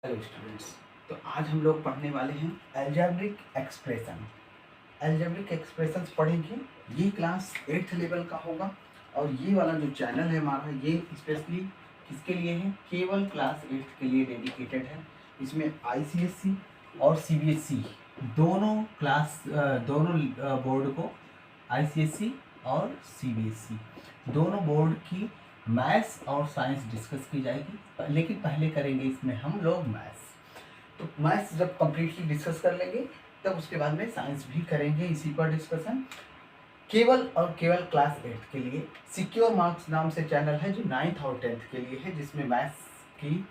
Hello students. तो आज हम लोग पढ़ने वाले हैं अलजेब्रिक एक्सप्रेशन। अलजेब्रिक एक्सप्रेशंस पढ़ेंगे। ये क्लास 8th लेवल का होगा और ये वाला जो चैनल है हमारा ये स्पेशली किसके लिए है? केवल क्लास 8th के लिए डेडिकेटेड है। इसमें आईसीएससी और सीबीएसई दोनों बोर्ड को, आईसीएससी और सीबीएसई दोनों बोर्ड की मैथ्स और साइंस डिस्कस की जाएगी। लेकिन पहले करेंगे इसमें हम लोग मैथ्स। तो मैथ्स जब कम्प्लीटली डिस्कस कर लेंगे तब उसके बाद में साइंस भी करेंगे इसी पर डिस्कशन। केवल और केवल क्लास 8 के लिए सिक्योर मार्क्स नाम से चैनल है जो 9th और 10th के लिए है, जिसमें मैथ्स की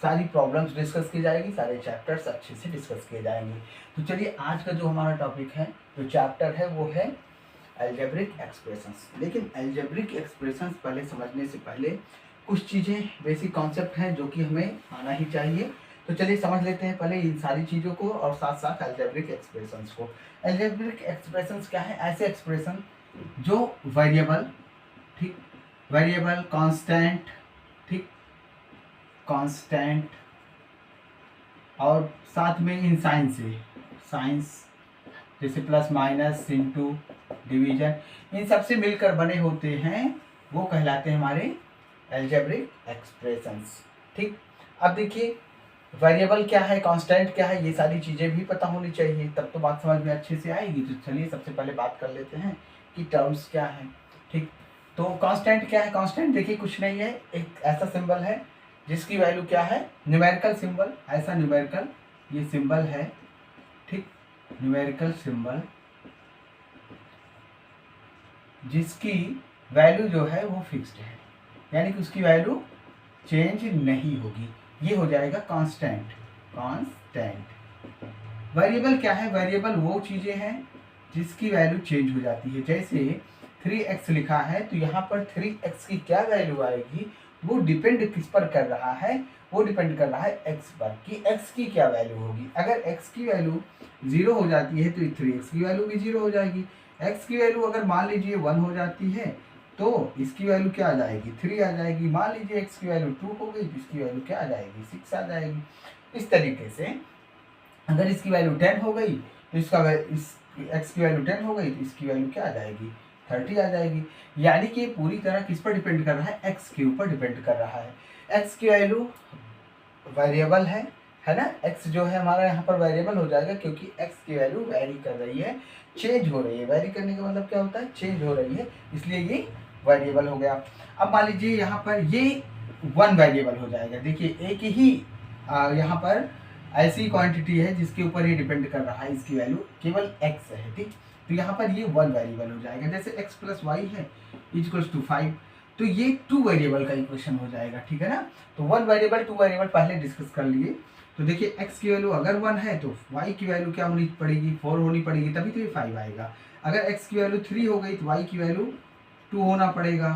सारी प्रॉब्लम्स डिस्कस की जाएगी, सारे चैप्टर्स अच्छे से डिस्कस किए जाएंगे। तो चलिए आज का जो हमारा टॉपिक है, जो चैप्टर है वो है अलजेब्रिक एक्सप्रेशंस। लेकिन अलजेब्रिक एक्सप्रेशंस पहले समझने से पहले कुछ चीज़ें बेसिक कॉन्सेप्ट हैं जो कि हमें आना ही चाहिए। तो चलिए समझ लेते हैं पहले इन सारी चीज़ों को और साथ साथ अलजेब्रिक एक्सप्रेशंस को। अलजेब्रिक एक्सप्रेशंस क्या है? ऐसे एक्सप्रेशन जो वेरिएबल, ठीक, वेरिएबल कांस्टेंट, ठीक, कांस्टेंट और साथ में इन साइंस जैसे प्लस माइनस इंटू डिवीजन, इन सब से मिलकर बने होते हैं, वो कहलाते हैं हमारे अलजेब्रिक एक्सप्रेशंस। ठीक, अब देखिए वेरिएबल क्या है, कांस्टेंट क्या है, ये सारी चीज़ें भी पता होनी चाहिए, तब तो बात समझ में अच्छे से आएगी। तो चलिए सबसे पहले बात कर लेते हैं कि टर्म्स क्या है। ठीक, तो कांस्टेंट क्या है? कांस्टेंट देखिए कुछ नहीं है, एक ऐसा सिंबल है जिसकी वैल्यू क्या है, न्यूमेरिकल सिंबल, ऐसा न्यूमेरिकल ये सिंबल है, ठीक, न्यूमेरिकल सिंबल जिसकी वैल्यू जो है वो फिक्स्ड है, यानी कि उसकी वैल्यू चेंज नहीं होगी, ये हो जाएगा कांस्टेंट। वेरिएबल क्या है? वेरिएबल वो चीज़ें हैं जिसकी वैल्यू चेंज हो जाती है। जैसे 3x लिखा है तो यहाँ पर 3x की क्या वैल्यू आएगी, वो डिपेंड किस पर कर रहा है? वो डिपेंड कर रहा है x पर, कि x की क्या वैल्यू होगी। अगर x की वैल्यू 0 हो जाती है तो 3x की वैल्यू भी 0 हो जाएगी। x की वैल्यू अगर मान लीजिए 1 हो जाती है तो इसकी वैल्यू क्या आ जाएगी? 3 आ जाएगी। मान लीजिए x की वैल्यू 2 हो गई तो इसकी वैल्यू क्या आ जाएगी? 6 आ जाएगी। इस तरीके से अगर इसकी वैल्यू 10 हो गई तो इस x की वैल्यू 10 हो गई तो इसकी वैल्यू क्या आ जाएगी? 30 आ जाएगी। यानी कि पूरी तरह किस पर डिपेंड कर रहा है? x के ऊपर डिपेंड कर रहा है। x की वैल्यू वेरिएबल है ना, x जो है हमारा यहाँ पर वेरिएबल हो जाएगा क्योंकि x की वैल्यू वेरी कर रही है, चेंज हो रही है। वेरी करने का मतलब क्या होता है? चेंज हो रही है, इसलिए ये वेरिएबल हो गया। अब मान लीजिए यहाँ पर ये 1 वेरिएबल हो जाएगा। देखिए एक ही यहाँ पर ऐसी क्वांटिटी है जिसके ऊपर ये डिपेंड कर रहा है, इसकी वैल्यू केवल x है, ठीक। तो यहाँ पर ये 1 वेरिएबल हो जाएगा। जैसे x प्लस वाई है इक्वल्स टू 5, तो ये 2 वेरिएबल का इक्वेशन हो जाएगा, ठीक है ना। तो 1 वेरिएबल 2 वेरिएबल पहले डिस्कस कर लिए। तो देखिए x की वैल्यू अगर 1 है तो y की वैल्यू क्या होनी पड़ेगी? 4 होनी पड़ेगी, तभी तो ये 5 आएगा। अगर x की वैल्यू 3 हो गई तो y की वैल्यू 2 होना पड़ेगा,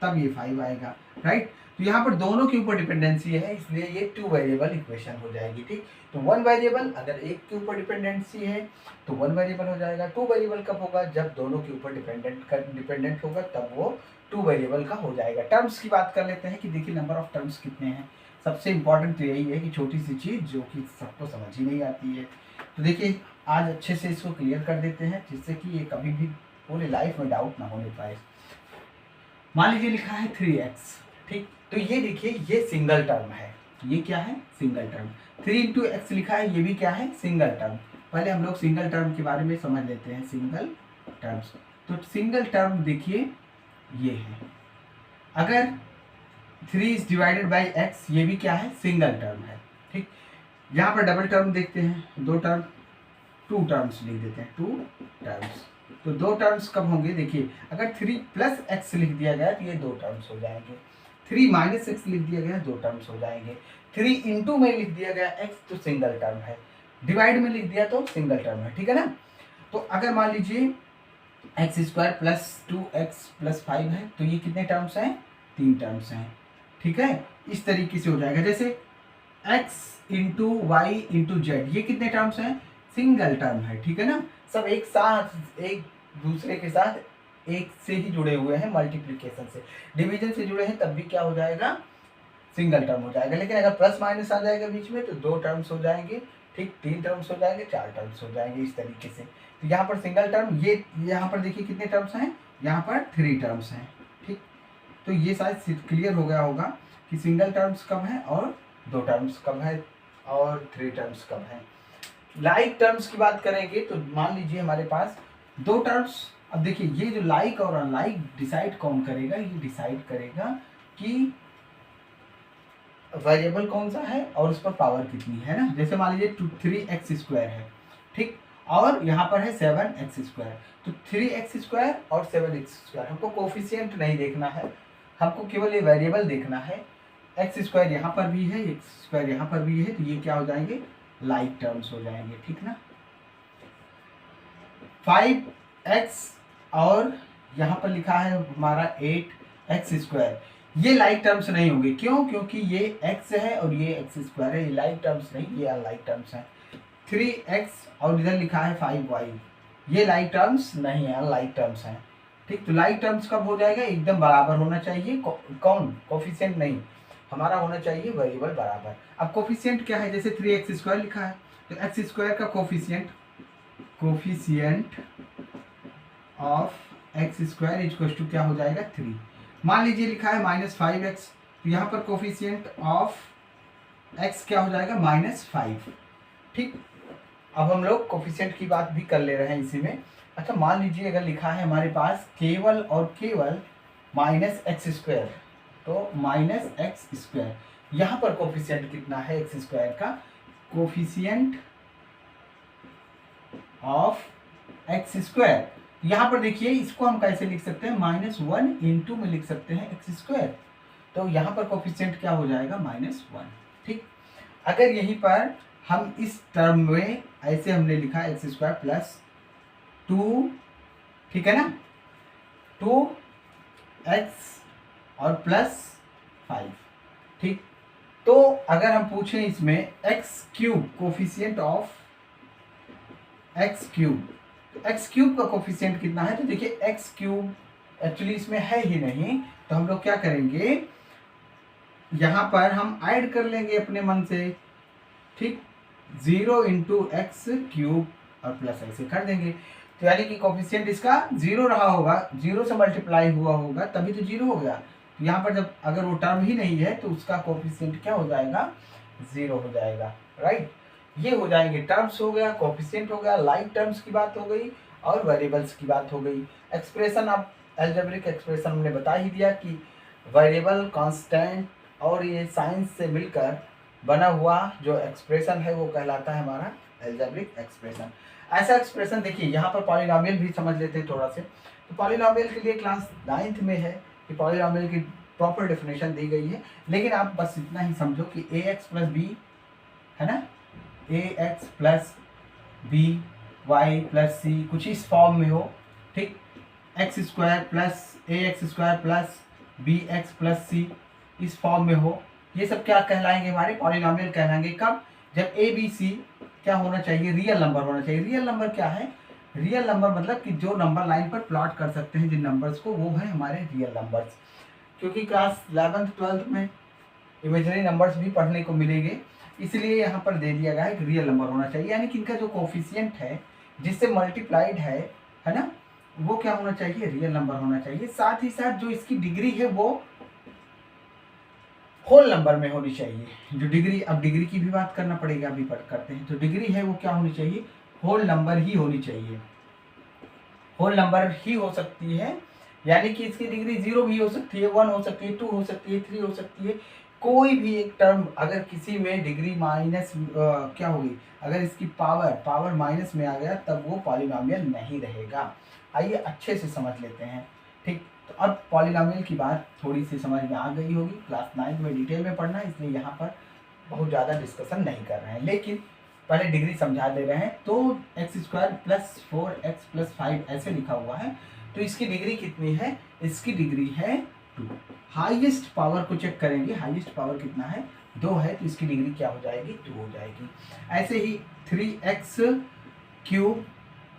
तब ये 5 आएगा, राइट। तो यहाँ पर दोनों के ऊपर डिपेंडेंसी है, इसलिए ये 2 वेरिएबल इक्वेशन हो जाएगी, ठीक। तो 1 वेरिएबल अगर एक के ऊपर डिपेंडेंसी है तो 1 वेरिएबल हो जाएगा। 2 वेरिएबल कब होगा? जब दोनों के ऊपर डिपेंडेंट होगा, तब वो 2 वेरिएबल का हो जाएगा। टर्म्स की बात कर लेते हैं कि देखिए नंबर ऑफ टर्म्स कितने हैं। सबसे इंपॉर्टेंट तो यही है कि छोटी सी चीज़ जो कि सबको समझ ही नहीं आती है। तो देखिए आज अच्छे से इसको क्लियर कर देते हैं जिससे कि ये कभी भी पूरी लाइफ में डाउट ना होने पाए। मान लीजिए लिखा है 3x, ठीक। तो ये देखिए ये सिंगल टर्म है, ये क्या है? Single term. 3 इंटू एक्स लिखा है, ये भी क्या है? Single term. पहले हम लोग सिंगल टर्म के बारे में समझ लेते हैं, सिंगल टर्म्स। तो सिंगल टर्म देखिए ये है। अगर 3 इज डिवाइडेड बाई एक्स, ये भी क्या है? सिंगल टर्म है, ठीक। यहाँ पर डबल टर्म देखते हैं, 2 टर्म, 2 टर्म्स लिख देते हैं, 2 टर्म्स। तो 2 टर्म्स कब होंगे? देखिए अगर 3 प्लस एक्स लिख दिया गया तो ये 2 टर्म्स हो जाएंगे। 3 माइनस एक्स लिख दिया गया 2 टर्म्स हो जाएंगे। 3 इंटू में लिख दिया गया एक्स तो सिंगल टर्म है, डिवाइड में लिख दिया तो सिंगल टर्म है, ठीक है ना। तो अगर मान लीजिए x square plus 2x plus 5 है तो ये कितने टर्म्स हैं? 3 टर्म्स हैं, ठीक है। इस तरीके से हो जाएगा। जैसे x into y into z, ये कितने टर्म्स हैं? सिंगल टर्म है, ठीक है ना। सब एक साथ एक दूसरे के साथ एक से ही जुड़े हुए हैं, मल्टीप्लिकेशन से, डिवीजन से जुड़े हैं तब भी क्या हो जाएगा? सिंगल टर्म हो जाएगा। लेकिन अगर प्लस माइनस आ जाएगा बीच में तो 2 टर्म्स हो जाएंगे, ठीक, 3 टर्म्स हो जाएंगे, 4 टर्म्स हो जाएंगे, इस तरीके से। तो यहाँ पर सिंगल टर्म, ये यहाँ पर देखिए कितने टर्म्स हैं, यहाँ पर 3 टर्म्स हैं, ठीक। तो ये शायद क्लियर हो गया होगा कि सिंगल टर्म्स कब है और 2 टर्म्स कब है और 3 टर्म्स कब है। लाइक टर्म्स की बात करेंगे तो मान लीजिए हमारे पास 2 टर्म्स। अब देखिए ये जो लाइक और अनलाइक डिसाइड कौन करेगा, ये डिसाइड करेगा कि वेरिएबल कौन सा है और उस पर पावर कितनी है ना। जैसे मान लीजिए 3x² है, ठीक, और यहाँ पर है 7x²। तो 3x² और 7x², हमको कोफिशिएंट नहीं देखना है, हमको केवल ये वेरिएबल देखना है। x² यहाँ पर भी है, x² यहाँ पर भी है, तो ये क्या हो जाएंगे, लाइक टर्म्स हो जाएंगे, ठीक ना। 5x और यहाँ पर लिखा है हमारा 8x², ये लाइक टर्म्स नहीं होंगे। क्यों? क्योंकि ये x है और ये x² है, ये लाइक टर्म्स नहीं, ये अनलाइक टर्म्स हैं। 3x और इधर लिखा है 5y, ये लाइक टर्म्स नहीं है, अनलाइक टर्म्स हैं, ठीक। तो लाइक टर्म्स कब हो जाएगा, एकदम बराबर होना चाहिए, कौन, कोफिशिएंट नहीं, हमारा होना चाहिए वेरिएबल बराबर। अब कोफिशिएंट क्या है, जैसे 3x² लिखा है तो x² का coefficient of x² equal to क्या हो जाएगा, 3। मान लीजिए लिखा है -5x, तो यहाँ पर कोफिशिएंट ऑफ x क्या हो जाएगा, -5, ठीक। अब हम लोग कोफिशिएंट की बात भी कर ले रहे हैं इसी में। अच्छा मान लीजिए अगर लिखा है हमारे पास केवल और केवल -x², तो -x², यहाँ पर कोफिशिएंट कितना है x² का, कोफिशिएंट ऑफ x²। यहाँ पर देखिए इसको हम कैसे लिख सकते हैं, -1 इंटू में लिख सकते हैं x², तो यहाँ पर कोफिशिएंट क्या हो जाएगा, -1, ठीक। अगर यहीं पर हम इस टर्म में ऐसे हमने लिखा x² प्लस 2, ठीक है ना, 2x और प्लस 5, ठीक। तो अगर हम पूछें इसमें x³ coefficient of x³, x³ का कोफिशिएंट कितना है, तो देखिए x³ एक्चुअली इसमें है ही नहीं, तो हम लोग क्या करेंगे, यहाँ पर हम ऐड कर लेंगे अपने मन से, ठीक, 0 इंटू x³ और प्लस ऐसे कर देंगे। तो यानी कि कोफिशिएंट इसका 0 रहा होगा, 0 से मल्टीप्लाई हुआ होगा तभी तो 0 हो गया। तो यहाँ पर जब अगर वो टर्म ही नहीं है तो उसका कोफिशिएंट क्या हो जाएगा, 0 हो जाएगा, राइट। ये हो जाएंगे टर्म्स हो गया, कोफिशिएंट हो गया, लाइक टर्म्स की बात हो गई और वेरिएबल्स की बात हो गई। एक्सप्रेशन, आप अलजेब्रिक एक्सप्रेशन हमने बता ही दिया कि वेरिएबल, कांस्टेंट और ये साइंस से मिलकर बना हुआ जो एक्सप्रेशन है वो कहलाता है हमारा अलजेब्रिक एक्सप्रेशन। ऐसा एक्सप्रेशन देखिए यहाँ पर पॉलिनोमियल भी समझ लेते हैं थोड़ा से। तो पॉलिनोमियल के लिए क्लास 9th में है कि पॉलिनोमियल की प्रॉपर डेफिनेशन दी गई है, लेकिन आप बस इतना ही समझो कि ax प्लस बी है ना, ax plus B Y plus C कुछ इस फॉर्म में हो, ठीक, x² plus ax² plus bx plus C इस फॉर्म में हो, ये सब क्या कहलाएंगे, हमारे पॉलिनोमियल कहलाएंगे। कब, जब a b c क्या होना चाहिए, रियल नंबर होना चाहिए। रियल नंबर क्या है, रियल नंबर मतलब कि जो नंबर लाइन पर प्लॉट कर सकते हैं जिन नंबर्स को, वो है हमारे रियल नंबर्स। क्योंकि क्लास 11th 12th में इमेजनरी नंबर्स भी पढ़ने को मिलेंगे, इसलिए यहाँ पर दे दिया गया है कि रियल नंबर होना चाहिए, यानी कि इनका जो कोफिशिएंट है जिससे मल्टीप्लाइड है ना, वो क्या होना चाहिए, रियल नंबर होना चाहिए। साथ ही साथ जो इसकी डिग्री है वो होल नंबर में होनी चाहिए। जो डिग्री, अब डिग्री की भी बात करना पड़ेगा, अभी करते हैं। तो डिग्री है वो क्या होनी चाहिए, होल नंबर ही होनी चाहिए, होल नंबर ही हो सकती है, यानी कि इसकी डिग्री 0 भी हो सकती है, 1 हो सकती है, 2 हो सकती है, 3 हो सकती है। कोई भी एक टर्म अगर किसी में डिग्री माइनस क्या होगी, अगर इसकी पावर माइनस में आ गया तब वो पॉलिनोमियल नहीं रहेगा। आइए अच्छे से समझ लेते हैं, ठीक। तो अब पॉलिनोमियल की बात थोड़ी सी समझ में आ गई होगी, क्लास 9 में डिटेल में पढ़ना है, इसलिए यहाँ पर बहुत ज़्यादा डिस्कशन नहीं कर रहे हैं, लेकिन पहले डिग्री समझा दे रहे हैं। तो x² प्लस 4x प्लस 5 ऐसे लिखा हुआ है, तो इसकी डिग्री कितनी है, इसकी डिग्री है 2। हाईएस्ट पावर को चेक करेंगे, हाईएस्ट पावर कितना है, 2 है, तो इसकी डिग्री क्या हो जाएगी, 2 हो जाएगी। ऐसे ही 3x³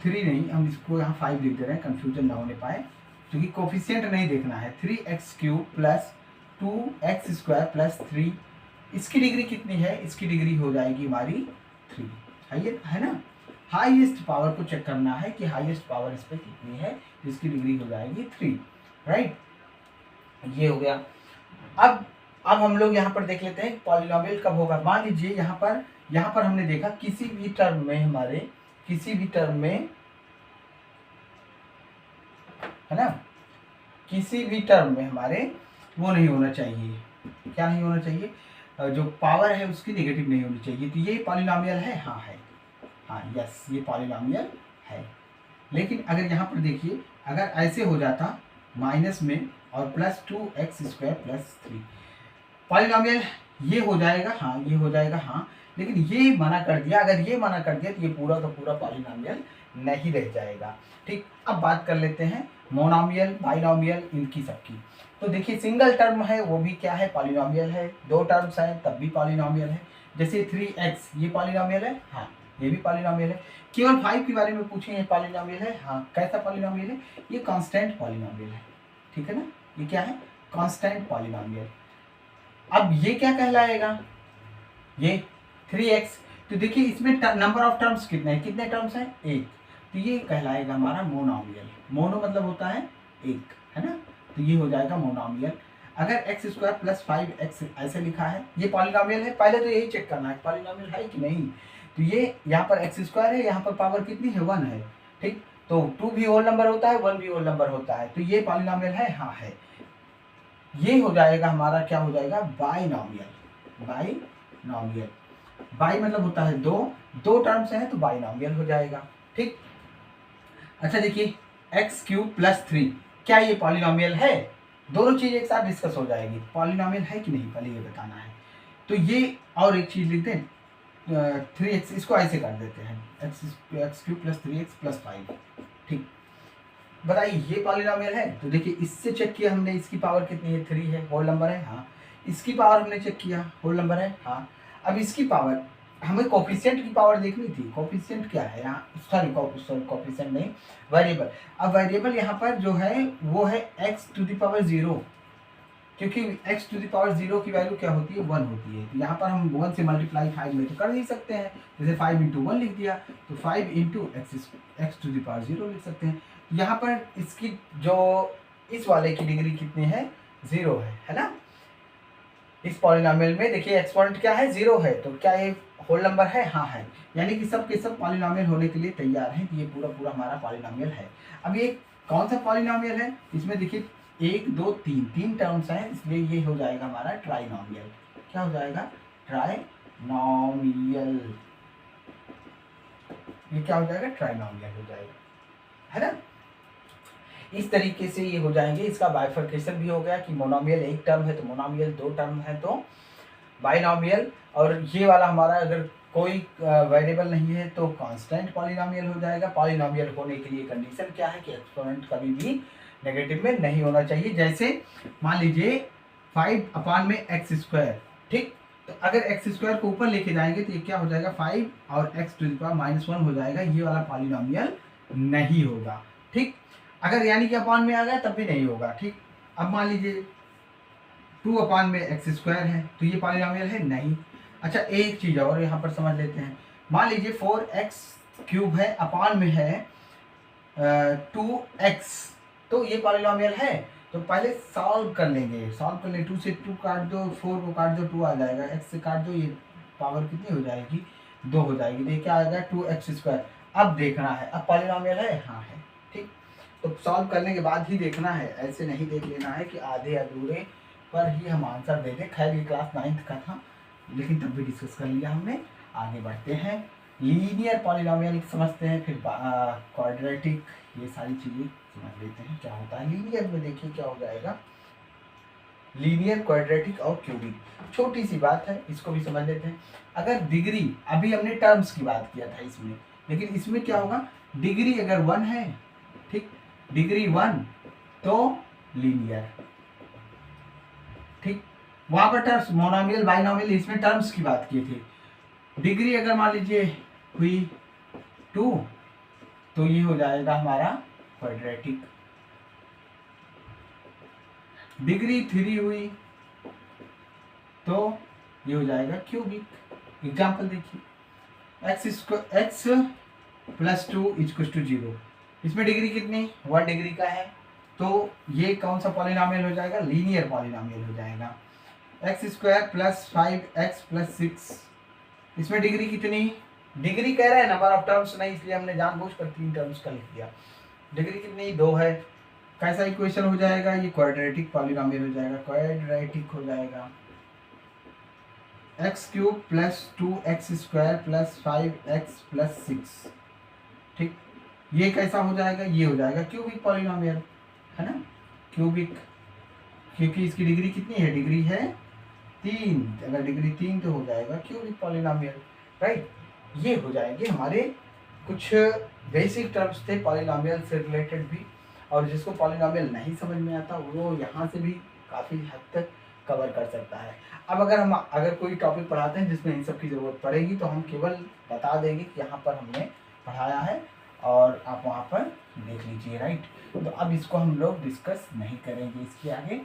3 नहीं, हम इसको यहाँ 5 लिख दे रहे हैं, कंफ्यूजन ना होने पाए, क्योंकि कोफिशिएंट नहीं देखना है। 3x³ प्लस 2x² प्लस 3, इसकी डिग्री कितनी है, इसकी डिग्री हो जाएगी हमारी 3, है ना। हाईएस्ट पावर को चेक करना है कि हाईएस्ट पावर इस पे कितनी है, इसकी डिग्री हो जाएगी 3, राइट। ये हो गया। अब हम लोग यहाँ पर देख लेते हैं पॉलिनोमियल कब होगा। मान लीजिए यहाँ पर हमने देखा किसी भी टर्म में हमारे, किसी भी टर्म में, है ना, किसी भी टर्म में हमारे वो नहीं होना चाहिए, क्या नहीं होना चाहिए, जो पावर है उसकी नेगेटिव नहीं होनी चाहिए। तो ये पॉलिनोमियल है, हाँ है, हाँ यस ये पॉलिनोमियल है। लेकिन अगर यहाँ पर देखिए, अगर ऐसे हो जाता माइनस में और प्लस 2x² प्लस 3, पॉलिनोमियल ये हो जाएगा, हाँ ये हो जाएगा, हाँ। लेकिन ये मना कर दिया, अगर ये मना कर दिया तो ये पूरा का पूरा पॉलिनोमियल नहीं रह जाएगा, ठीक। अब बात कर लेते हैं मोनोमियल, बाइनोमियल, इनकी सबकी। तो देखिए सिंगल टर्म है वो भी क्या है, पॉलिनोमियल है। दो टर्म्स हैं तब भी पॉलिनोमियल है। जैसे 3x ये पॉलिनोमियल है, हाँ ये भी पॉलिनोमियल है। केवल 5 के बारे में पूछे, ये पॉलिनोमियल है, हाँ कैसा पॉलिनोमियल है, ये कांस्टेंट पॉलिनोमियल है, ठीक है ना। ये क्या है, कांस्टेंट पॉलिनोमियल। अब ये क्या कहलाएगा, ये 3x। तो देखिए इसमें नंबर ऑफ टर्म्स कितने हैं, कितने टर्म्स हैं, 1। तो ये कहलाएगा हमारा मोनोमियल। मोनो मतलब होता है एक, है ना। तो ये हो जाएगा मोनोमियल। अगर x² प्लस 5x ऐसे लिखा है, ये पॉलिनोमियल है। पहले तो यही चेक करना है पॉलिनोमियल है कि नहीं। तो ये यहाँ पर x² है, यहाँ पर पावर कितनी है, 1 है, ठीक। तो 2 भी होल नंबर होता है, 1 भी होल नंबर होता है। तो ये पॉलिनोमियल है, हाँ है। ये हो जाएगा हमारा, क्या हो जाएगा, बाइनोमियल। बाइनोमियल, बाई मतलब होता है दो टर्म्स हैं तो बाइनोमियल हो जाएगा, ठीक। अच्छा देखिए x³ प्लस 3, क्या ये पॉलिनोमियल है। दोनों चीज एक साथ डिस्कस हो जाएगी, पॉलिनोमियल है कि नहीं पहले ये बताना है। तो ये और एक चीज लिखते हैं 3x, इसको ऐसे कर देते हैं x³ प्लस 3x प्लस 5, ठीक। बताइए ये पॉलिनोमियल है। तो देखिए इससे चेक किया हमने, इसकी पावर कितनी है, 3 है, होल नंबर है, हाँ। इसकी पावर हमने चेक किया, होल नंबर है, हाँ। अब इसकी पावर, हमें कोफिशिएंट की पावर देखनी थी। कोफिशिएंट क्या है यहाँ, सॉरी कोफिशिएंट नहीं, वेरिएबल। अब वेरिएबल यहाँ पर जो है वो है x⁻0, क्योंकि x⁻0 की वैल्यू क्या होती है, 1 होती है। तो यहाँ पर हम 1 से मल्टीप्लाई 5 में तो कर नहीं सकते हैं, जैसे 5 × 1 लिख दिया, तो 5 × x⁻0 लिख सकते हैं। यहाँ पर इसकी जो इस वाले की डिग्री कितनी है, 0 है ना। इस पॉलिनोमियल में देखिए एक्सपोनेंट क्या है, 0 है। तो क्या ये होल नंबर है, हाँ है। यानी कि सब के सब पॉलिनोमियल होने के लिए तैयार हैं। ये पूरा हमारा पॉलिनोमियल है। अब ये कौन सा पॉलिनोमियल है, इसमें देखिए 1 2 3 टर्म्स हैं, इसलिए ये हो जाएगा हमारा ट्राइनोमियल। क्या हो जाएगा, ट्राइनोमियल। ये क्या हो जाएगा, ट्राइनोमियल हो जाएगा, है ना। इस तरीके से ये हो जाएंगे। इसका बाइफर्केशन भी हो गया कि मोनोमियल एक टर्म है तो मोनोमियल, दो टर्म है तो बाइनोमियल। और ये वाला हमारा अगर कोई वेरिएबल नहीं है तो कांस्टेंट पॉलिनोमियल हो जाएगा। पॉलिनोमियल होने के लिए कंडीशन क्या है कि एक्सपोनेंट कभी भी नेगेटिव में नहीं होना चाहिए। जैसे मान लीजिए 5/x², ठीक। तो अगर x² को ऊपर लेके जाएंगे तो ये क्या हो जाएगा, 5 और x⁻1 हो जाएगा। ये वाला पॉलिनोमियल नहीं होगा, ठीक। अगर यानी कि अपान में आ गया तब भी नहीं होगा, ठीक। अब मान लीजिए 2/x² है तो ये पॉलिनोमियल है, नहीं। अच्छा एक चीज और यहाँ पर समझ लेते हैं। मान लीजिए 4x³ है, अपान में है 2x, तो ये पॉलिनोमियल है। तो पहले सॉल्व कर लेंगे, 2 से 2 काट दो, 4 को काट दो, 2 आ जाएगा, x से काट दो, ये पावर कितनी हो जाएगी, 2 हो जाएगी। तो क्या आएगा, 2x²। अब देखना है, अब पॉलिनोमियल है, हाँ है, ठीक। तो सॉल्व करने के बाद ही देखना है, ऐसे नहीं देख लेना है कि आधे अधूरे पर ही हम आंसर दे दें। खैर ये क्लास 9th का था, लेकिन तब भी डिस्कस कर लिया हमने। आगे बढ़ते हैं, लीनियर पॉलिनोमियल समझते हैं, फिर क्वाड्रेटिक, ये सारी चीज़ें समझ लेते हैं क्या होता है। लीनियर में देखिए क्या हो जाएगा, लीनियर, क्वाड्रेटिक और क्यूबिक। छोटी सी बात है, इसको भी समझ लेते हैं। अगर डिग्री, अभी हमने टर्म्स की बात किया था इसमें, लेकिन इसमें क्या होगा, डिग्री अगर 1 है, ठीक, डिग्री 1 तो लीनियर, ठीक। वहां पर टर्म्स मोनोमियल, बाइनोमियल, इसमें टर्म्स की बात की थी। डिग्री अगर मान लीजिए हुई 2 तो ये हो जाएगा हमारा क्वाड्रेटिक। डिग्री 3 हुई तो ये हो जाएगा क्यूबिक। एग्जाम्पल देखिए, x प्लस 2 इक्वल टू 0, इसमें डिग्री कितनी 1 डिग्री का है, तो ये कौन सा पॉलिनॉमियल हो जाएगा, लीनियर पॉलिनॉमियल हो जाएगा। X square plus 5x plus 6, इसमें डिग्री कितनी, डिग्री कह रहे हैं नंबर ऑफ टर्म्स नहीं, इसलिए हमने जानबूझकर 3 टर्म्स का लिख दिया। डिग्री कितनी 2 है। कैसा इक्वेशन हो जाएगा, ये क्वाड्रेटिक पॉलिनॉमियल हो जाएगा, क्वाड्रेटिक हो जाएगा। X cube plus 2x square plus 5x plus 6, ठीक, ये कैसा हो जाएगा, ये हो जाएगा क्यूबिक पॉलिनॉमियल, है ना, क्यूबिक, क्योंकि इसकी डिग्री कितनी है, डिग्री है 3, अगर डिग्री 3 तो हो जाएगा क्यूबिक पॉलिनॉमियल, राइट। ये हो जाएंगे हमारे कुछ बेसिक टर्म्स थे पॉलिनॉमियल से रिलेटेड भी, और जिसको पॉलिनॉमियल नहीं समझ में आता वो यहाँ से भी काफ़ी हद तक कवर कर सकता है। अब अगर कोई टॉपिक पढ़ाते हैं जिसमें इन सब की ज़रूरत पड़ेगी तो हम केवल बता देंगे कि यहाँ पर हमने पढ़ाया है और आप वहाँ पर देख लीजिए, राइट। तो अब इसको हम लोग डिस्कस नहीं करेंगे इसके आगे।